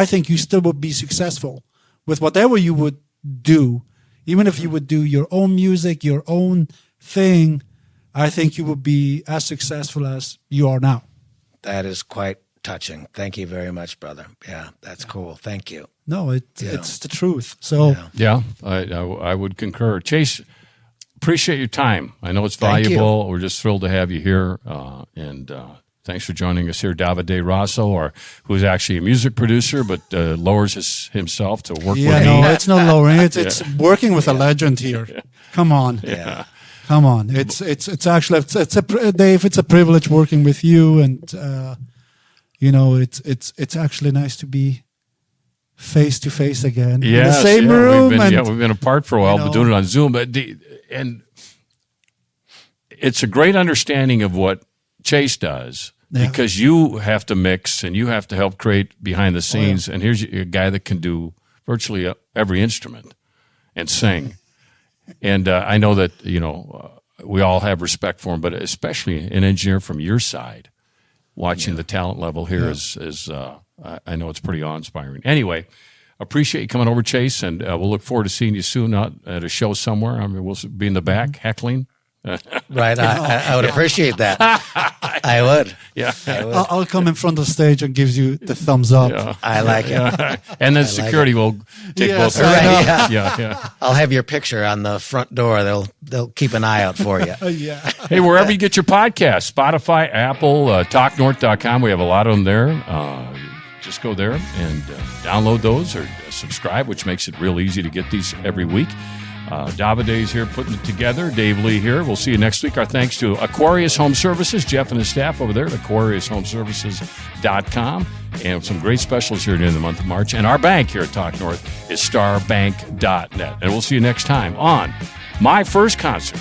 Speaker 3: think you still would be successful with whatever you would do, even if you would do your own music, your own thing. I think you would be as successful as you are now.
Speaker 2: That is quite touching. Thank you very much, brother. Yeah, that's cool. Thank you.
Speaker 3: No, it's the truth. So
Speaker 1: Yeah, I would concur. Chase, appreciate your time. I know it's
Speaker 2: Thank you.
Speaker 1: valuable. We're just thrilled to have you here. And thanks for joining us here. Davide Rosso, who's actually a music producer, but lowers himself to work with me.
Speaker 3: it's not lowering. It's working with a legend here. Come on.
Speaker 2: Yeah.
Speaker 3: Come on. It's actually Dave, it's a privilege working with you, and it's actually nice to be face to face again in the same room.
Speaker 1: We've been apart for a while, but doing it on Zoom. And it's a great understanding of what Chase does, because you have to mix and you have to help create behind the scenes. And here's a guy that can do virtually every instrument and sing. And I know that, we all have respect for him, but especially an engineer from your side, watching the talent level here is I know it's pretty awe-inspiring. Anyway, appreciate you coming over, Chase, and we'll look forward to seeing you soon out at a show somewhere. I mean, we'll be in the back heckling.
Speaker 2: Right. I would appreciate that. I would.
Speaker 1: Yeah.
Speaker 3: I'll come in front of the stage and give you the thumbs up.
Speaker 1: Yeah.
Speaker 2: I like it.
Speaker 1: And then security will take both sides.
Speaker 2: Right,
Speaker 1: Yeah.
Speaker 2: I'll have your picture on the front door. They'll keep an eye out for you.
Speaker 3: Yeah.
Speaker 1: Hey, wherever you get your podcasts, Spotify, Apple, TalkNorth.com, we have a lot of them there. Just go there and download those or subscribe, which makes it real easy to get these every week. Davide's here putting it together. Dave Lee here. We'll see you next week. Our thanks to Aquarius Home Services, Jeff and his staff over there at AquariusHomeservices.com. And some great specials here during the month of March. And our bank here at Talk North is starbank.net. And we'll see you next time on My First Concert.